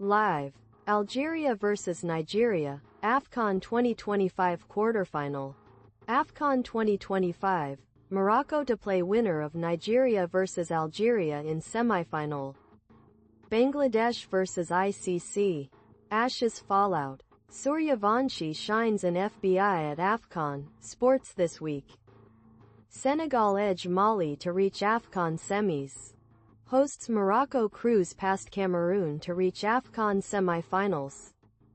Live. Algeria vs Nigeria, AFCON 2025 quarterfinal. AFCON 2025, Morocco to play winner of Nigeria vs Algeria in semifinal. Bangladesh vs ICC. Ashes fallout. Suryavanshi shines in FBI at AFCON, Sports this week. Senegal edge Mali to reach AFCON semis. Hosts Morocco cruise past Cameroon to reach AFCON semi-finals.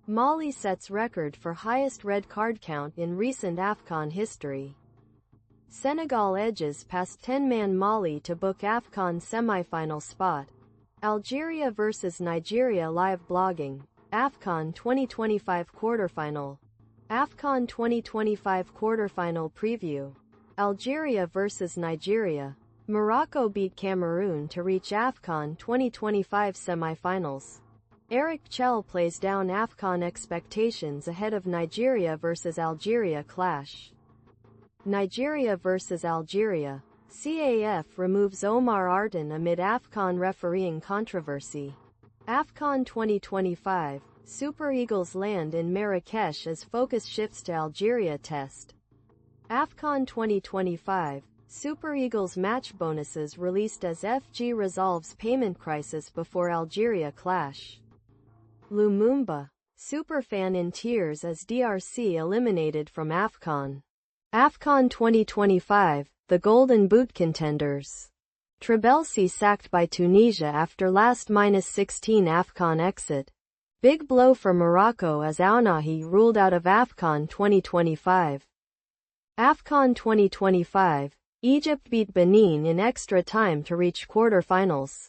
Mali sets record for highest red card count in recent AFCON history. Senegal edges past 10-man Mali to book AFCON semi-final spot. Algeria vs Nigeria live blogging. AFCON 2025 quarterfinal. AFCON 2025 quarterfinal preview. Algeria vs Nigeria. Morocco beat Cameroon to reach AFCON 2025 semi-finals. Eric Chell plays down AFCON expectations ahead of Nigeria vs Algeria clash. Nigeria vs Algeria. CAF removes Omar Artan amid AFCON refereeing controversy. AFCON 2025. Super Eagles land in Marrakesh as focus shifts to Algeria test. AFCON 2025. Super Eagles match bonuses released as FG resolves payment crisis before Algeria clash. Lumumba. Superfan in tears as DRC eliminated from AFCON. AFCON 2025, the Golden Boot contenders. Trabelsi sacked by Tunisia after last -16 AFCON exit. Big blow for Morocco as Ounahi ruled out of AFCON 2025. AFCON 2025. Egypt beat Benin in extra time to reach quarterfinals.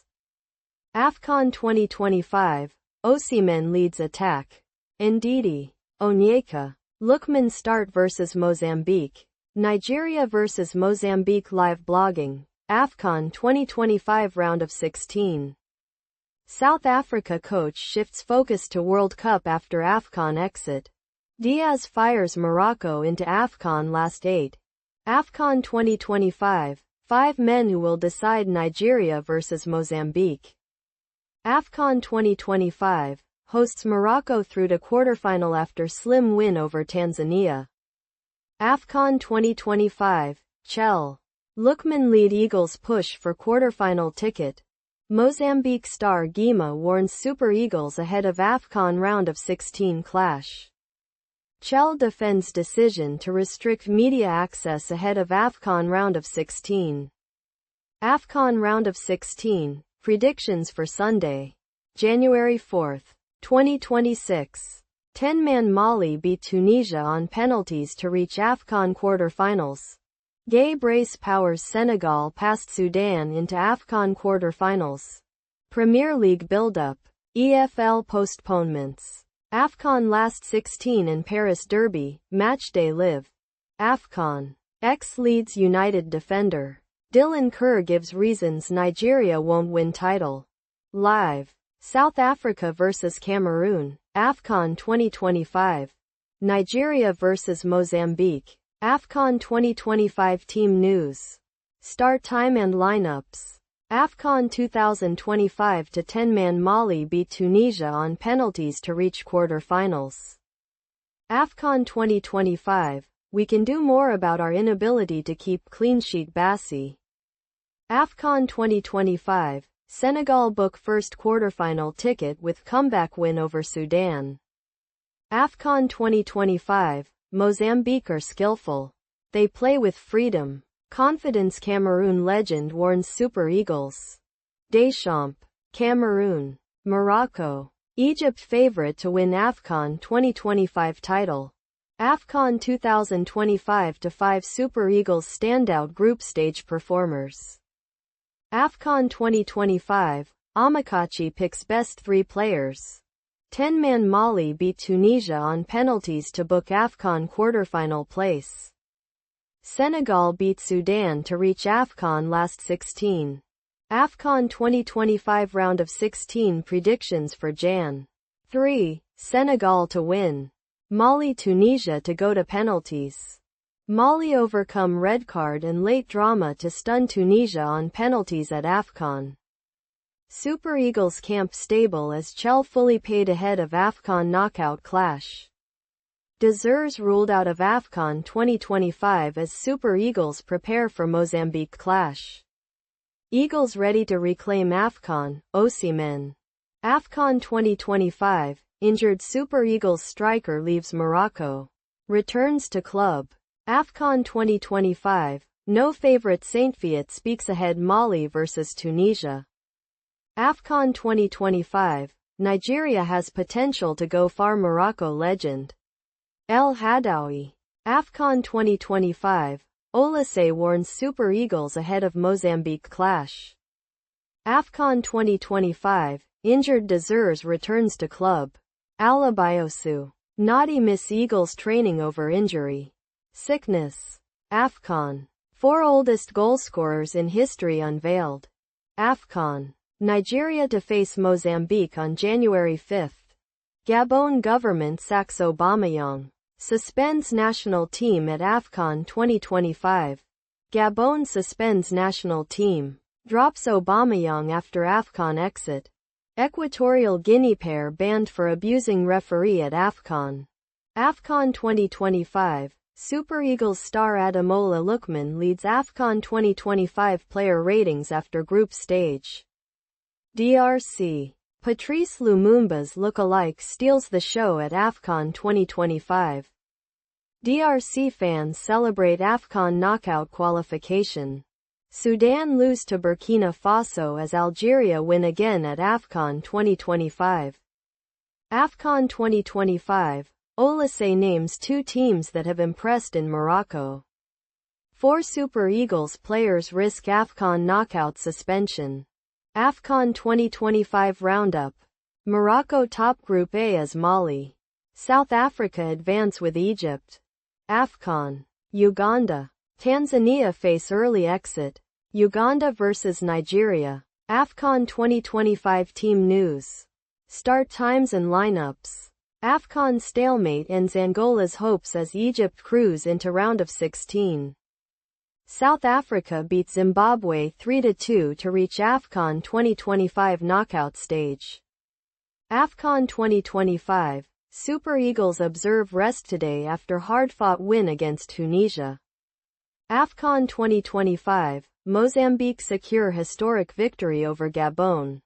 AFCON 2025. Osimhen leads attack. Ndidi. Onyeka. Lookman start vs Mozambique. Nigeria vs Mozambique live blogging. AFCON 2025 round of 16. South Africa coach shifts focus to World Cup after AFCON exit. Diaz fires Morocco into AFCON last 8. AFCON 2025, 5 men who will decide Nigeria vs Mozambique. AFCON 2025, hosts Morocco through to quarterfinal after slim win over Tanzania. AFCON 2025, Chell. Lookman lead Eagles push for quarterfinal ticket. Mozambique star Gueye warns Super Eagles ahead of AFCON round of 16 clash. Chell defends decision to restrict media access ahead of AFCON round of 16. AFCON round of 16, predictions for Sunday, January 4, 2026. 10-man Mali beat Tunisia on penalties to reach AFCON quarterfinals. Gueye brace powers Senegal past Sudan into AFCON quarterfinals. Premier League build-up, EFL postponements. AFCON last 16 and Paris Derby, matchday live. AFCON. Ex-Leeds United defender. Dylan Kerr gives reasons Nigeria won't win title. Live. South Africa vs Cameroon, AFCON 2025. Nigeria vs Mozambique, AFCON 2025 team news. Start time and lineups. AFCON 2025 to 10-man Mali beat Tunisia on penalties to reach quarterfinals. AFCON 2025, we can do more about our inability to keep clean sheet Bassi. AFCON 2025, Senegal book first quarterfinal ticket with comeback win over Sudan. AFCON 2025, Mozambique are skillful. They play with freedom. Confidence Cameroon legend warns Super Eagles. Deschamps. Cameroon. Morocco. Egypt favorite to win AFCON 2025 title. AFCON 2025 to 5 Super Eagles standout group stage performers. AFCON 2025, Amakachi picks best 3 players. 10-man Mali beat Tunisia on penalties to book AFCON quarterfinal place. Senegal beat Sudan to reach AFCON last 16. AFCON 2025 round of 16 predictions for Jan. 3. Senegal to win. Mali Tunisia to go to penalties. Mali overcome red card and late drama to stun Tunisia on penalties at AFCON. Super Eagles camp stable as Chell fully paid ahead of AFCON knockout clash. Dessers ruled out of AFCON 2025 as Super Eagles prepare for Mozambique clash. Eagles ready to reclaim AFCON, Osimhen. AFCON 2025, injured Super Eagles striker leaves Morocco. Returns to club. AFCON 2025, no favorite Saint-Fiat speaks ahead Mali vs Tunisia. AFCON 2025, Nigeria has potential to go far Morocco legend. El Hadaoui. AFCON 2025, Oliseh warns Super Eagles ahead of Mozambique clash. AFCON 2025, injured Dessers returns to club. Alabiosu. Naughty miss Eagles training over injury. Sickness. AFCON. 4 oldest goalscorers in history unveiled. AFCON. Nigeria to face Mozambique on January 5. Gabon government sacks Aubameyang. Suspends national team at AFCON 2025. Gabon suspends national team. Drops Aubameyang after AFCON exit. Equatorial Guinea pair banned for abusing referee at AFCON. AFCON 2025. Super Eagles star Ademola Lookman leads AFCON 2025 player ratings after group stage. DRC. Patrice Lumumba's look-alike steals the show at AFCON 2025. DRC fans celebrate AFCON knockout qualification. Sudan lose to Burkina Faso as Algeria win again at AFCON 2025. AFCON 2025, Oliseh names 2 teams that have impressed in Morocco. 4 Super Eagles players risk AFCON knockout suspension. AFCON 2025 roundup. Morocco top Group A as Mali. South Africa advance with Egypt. AFCON. Uganda. Tanzania face early exit. Uganda vs Nigeria. AFCON 2025 team news. Start times and lineups. AFCON stalemate ends Angola's hopes as Egypt cruise into round of 16. South Africa beats Zimbabwe 3-2 to reach AFCON 2025 knockout stage. AFCON 2025, Super Eagles observe rest today after hard-fought win against Tunisia. AFCON 2025, Mozambique secure historic victory over Gabon.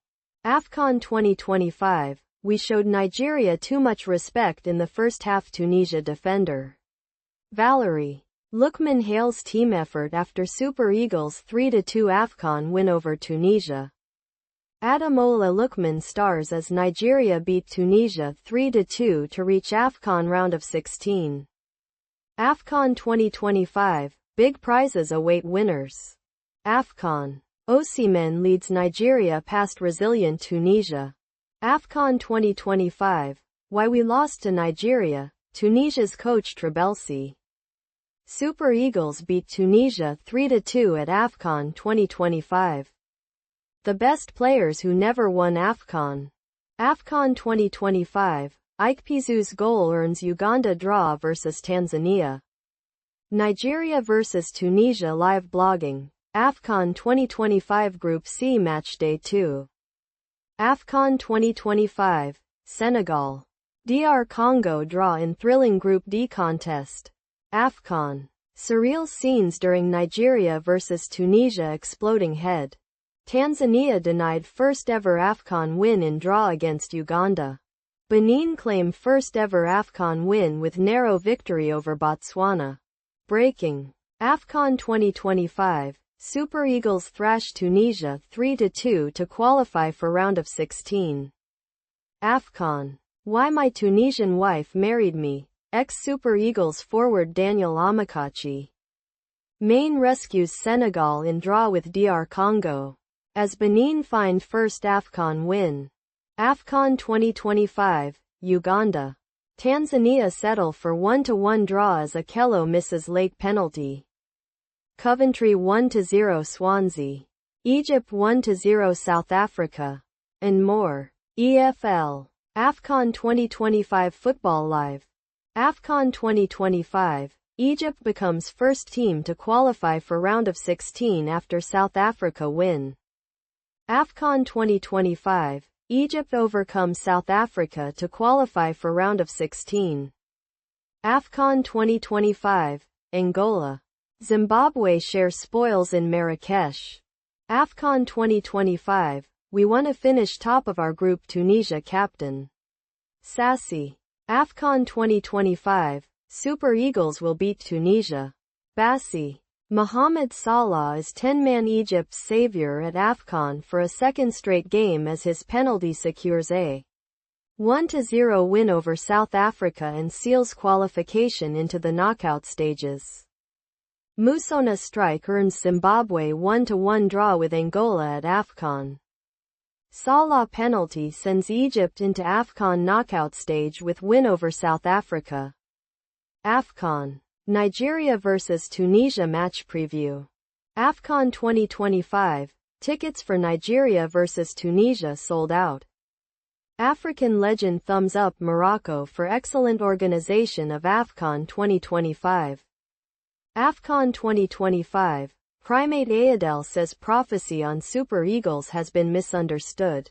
AFCON 2025, we showed Nigeria too much respect in the first half. Tunisia defender Valerie Lookman hails team effort after Super Eagles 3-2 AFCON win over Tunisia. Ademola Lookman stars as Nigeria beat Tunisia 3-2 to reach AFCON round of 16. AFCON 2025, big prizes await winners. AFCON. Osimhen leads Nigeria past resilient Tunisia. AFCON 2025, why we lost to Nigeria, Tunisia's coach Trabelsi. Super Eagles beat Tunisia 3-2 at AFCON 2025. The best players who never won AFCON. AFCON 2025, Ikepizu's goal earns Uganda draw vs Tanzania. Nigeria vs Tunisia live blogging. AFCON 2025 Group C Match Day 2. AFCON 2025, Senegal. DR Congo draw in thrilling Group D contest. AFCON. Surreal scenes during Nigeria vs Tunisia exploding head. Tanzania denied first ever AFCON win in draw against Uganda. Benin claim first ever AFCON win with narrow victory over Botswana. Breaking. AFCON 2025, Super Eagles thrash Tunisia 3-2 to qualify for round of 16. AFCON. Why my Tunisian wife married me. Ex-Super Eagles forward Daniel Amokachi. Main rescues Senegal in draw with DR Congo. As Benin find first AFCON win. AFCON 2025, Uganda. Tanzania settle for 1-1 draw as Okello misses late penalty. Coventry 1-0 Swansea. Egypt 1-0 South Africa. And more. EFL. AFCON 2025 Football Live. AFCON 2025, Egypt becomes first team to qualify for round of 16 after South Africa win. AFCON 2025. Egypt overcomes South Africa to qualify for round of 16. AFCON 2025. Angola. Zimbabwe shares spoils in Marrakesh. AFCON 2025. We want to finish top of our group. Tunisia captain Sassy. AFCON 2025. Super Eagles will beat Tunisia. Bassi. Mohamed Salah is 10-man Egypt's savior at AFCON for a second straight game as his penalty secures a 1-0 win over South Africa and seals qualification into the knockout stages. Musona strike earns Zimbabwe 1-1 draw with Angola at AFCON. Salah penalty sends Egypt into AFCON knockout stage with win over South Africa. AFCON. Nigeria vs Tunisia match preview. AFCON 2025. Tickets for Nigeria vs Tunisia sold out. African legend thumbs up Morocco for excellent organization of AFCON 2025. AFCON 2025. Primate Ayodele says prophecy on Super Eagles has been misunderstood.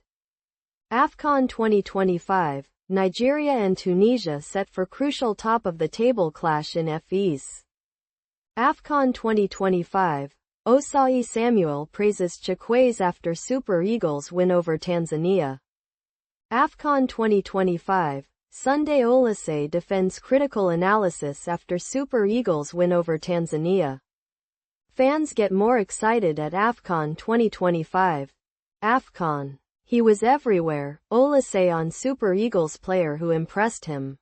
AFCON 2025. Nigeria and Tunisia set for crucial top-of-the-table clash in FEs. AFCON 2025. Osayi Samuel praises Chikwueze after Super Eagles win over Tanzania. AFCON 2025. Sunday Oliseh defends critical analysis after Super Eagles win over Tanzania. Fans get more excited at AFCON 2025. AFCON. He was everywhere. Oliseh on Super Eagles player who impressed him.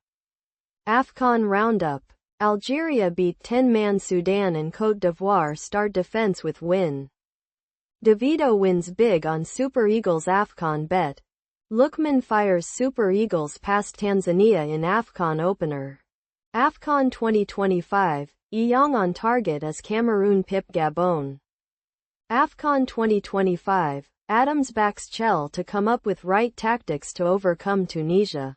AFCON Roundup. Algeria beat 10-man Sudan and Côte d'Ivoire start defense with win. Davido wins big on Super Eagles AFCON bet. Lookman fires Super Eagles past Tanzania in AFCON opener. AFCON 2025. Young on target as Cameroon pip Gabon. AFCON 2025. Adams backs Chell to come up with right tactics to overcome Tunisia.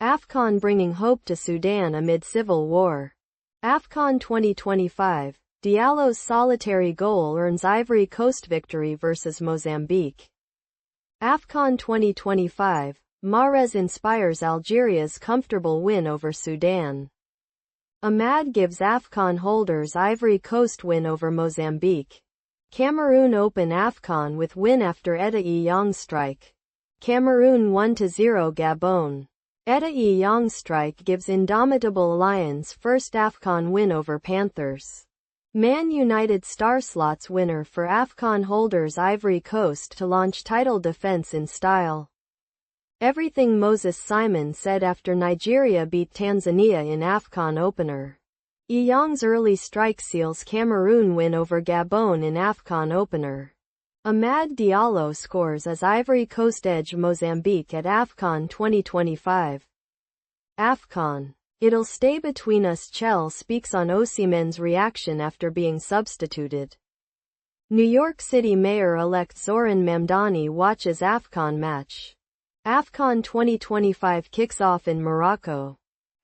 AFCON bringing hope to Sudan amid civil war. AFCON 2025. Diallo's solitary goal earns Ivory Coast victory versus Mozambique. AFCON 2025. Mahrez inspires Algeria's comfortable win over Sudan. Ahmad gives AFCON holders Ivory Coast win over Mozambique. Cameroon open AFCON with win after Etta Young strike. Cameroon 1-0 Gabon. Etta Young strike gives Indomitable Lions first AFCON win over Panthers. Man United star slots winner for AFCON holders Ivory Coast to launch title defense in style. Everything Moses Simon said after Nigeria beat Tanzania in AFCON opener. Young's early strike seals Cameroon win over Gabon in AFCON opener. Amad Diallo scores as Ivory Coast edge Mozambique at AFCON 2025. AFCON. It'll stay between us. Chell speaks on Osimhen's reaction after being substituted. New York City Mayor-elect Zoran Mamdani watches AFCON match. AFCON 2025 kicks off in Morocco.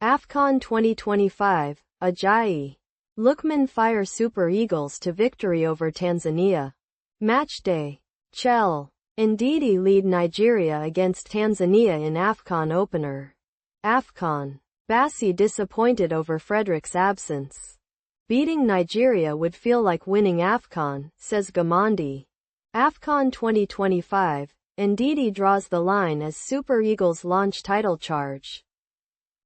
AFCON 2025. Ajayi. Lookman fire Super Eagles to victory over Tanzania. Matchday. Chell. Ndidi lead Nigeria against Tanzania in AFCON opener. AFCON. Bassi disappointed over Frederick's absence. Beating Nigeria would feel like winning AFCON, says Gamondi. AFCON 2025. Ndidi draws the line as Super Eagles launch title charge.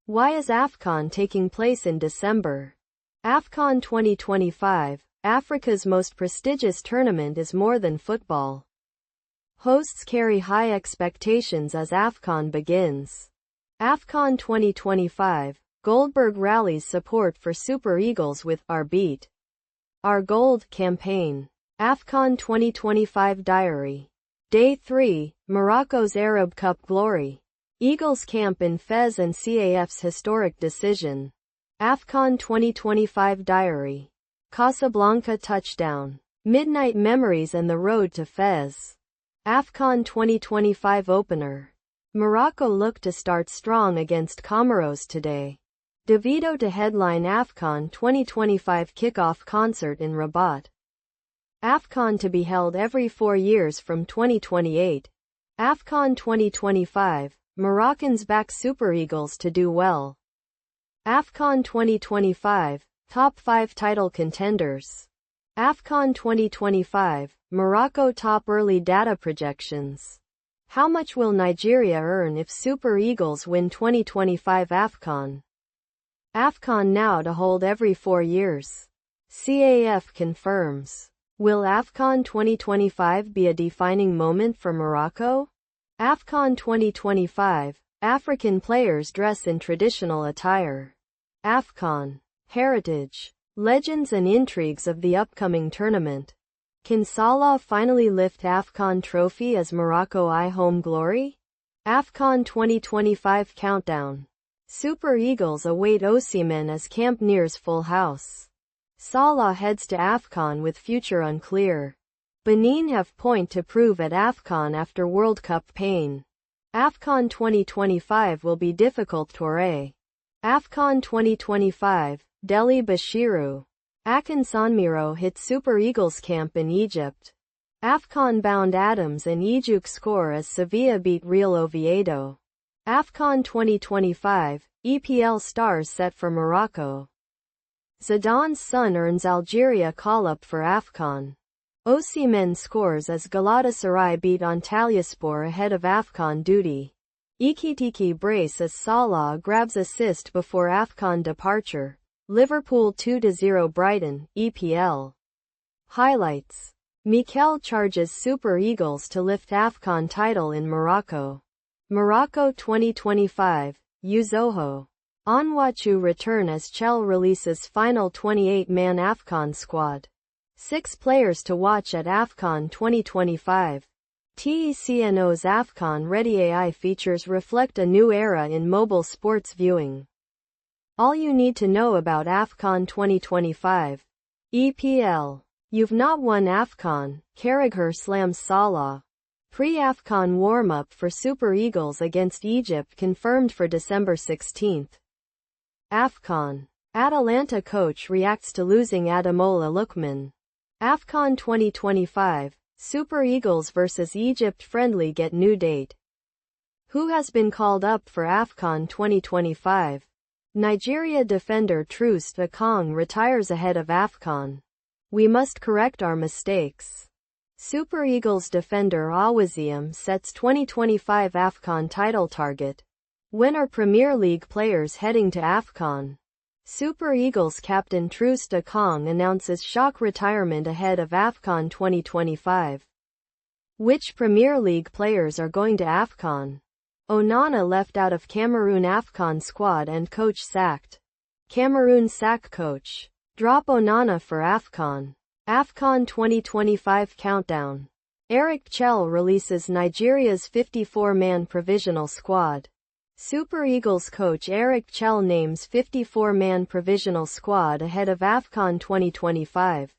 Why is AFCON taking place in December? AFCON 2025. Africa's most prestigious tournament is more than football. Hosts carry high expectations as AFCON begins. AFCON 2025. Goldberg rallies support for Super Eagles with Our Beat, Our Gold campaign. AFCON 2025 Diary. Day 3. Morocco's Arab Cup glory. Eagles camp in Fez and CAF's historic decision. AFCON 2025 Diary. Casablanca touchdown. Midnight memories and the road to Fez. AFCON 2025 opener. Morocco look to start strong against Comoros today. Davido to headline AFCON 2025 kickoff concert in Rabat. AFCON to be held every 4 years from 2028. AFCON 2025, Moroccans back Super Eagles to do well. AFCON 2025, Top 5 title contenders. AFCON 2025, Morocco top early data projections. How much will Nigeria earn if Super Eagles win 2025 AFCON? AFCON now to hold every 4 years. CAF confirms. Will AFCON 2025 be a defining moment for Morocco? AFCON 2025, African players dress in traditional attire. AFCON. Heritage. Legends and intrigues of the upcoming tournament. Can Salah finally lift AFCON trophy as Morocco home glory? AFCON 2025 countdown. Super Eagles await Osimhen as camp nears full house. Salah heads to AFCON with future unclear. Benin have point to prove at AFCON after World Cup pain. AFCON 2025 will be difficult Touré. AFCON 2025, Delhi Bashiru. Akin Sanmiro hit Super Eagles camp in Egypt. AFCON-bound Adams and Ejuk score as Sevilla beat Real Oviedo. AFCON 2025, EPL stars set for Morocco. Zidane's son earns Algeria call-up for AFCON. Osimhen scores as Galatasaray beat Antalyaspor ahead of AFCON duty. Ekitike brace as Salah grabs assist before AFCON departure. Liverpool 2-0 Brighton, EPL. Highlights. Mikel charges Super Eagles to lift AFCON title in Morocco. Morocco 2025, Uzoho. Onwachu return as Chell releases final 28-man AFCON squad. 6 players to watch at AFCON 2025. TECNO's AFCON Ready AI features reflect a new era in mobile sports viewing. All you need to know about AFCON 2025. EPL. You've not won AFCON, Carragher slams Salah. Pre-AFCON warm-up for Super Eagles against Egypt confirmed for December 16. AFCON. Atalanta coach reacts to losing Ademola Lookman. AFCON 2025, Super Eagles vs Egypt friendly get new date. Who has been called up for AFCON 2025? Nigeria defender Thras retires ahead of AFCON. We must correct our mistakes. Super Eagles defender Osimhen sets 2025 AFCON title target. When are Premier League players heading to AFCON? Super Eagles captain Thras announces shock retirement ahead of AFCON 2025. Which Premier League players are going to AFCON? Onana left out of Cameroon AFCON squad and coach sacked. Cameroon sack coach. Drop Onana for AFCON. AFCON 2025 countdown. Eric Chell releases Nigeria's 54-man provisional squad. Super Eagles coach Eric Chell names 54-man provisional squad ahead of AFCON 2025.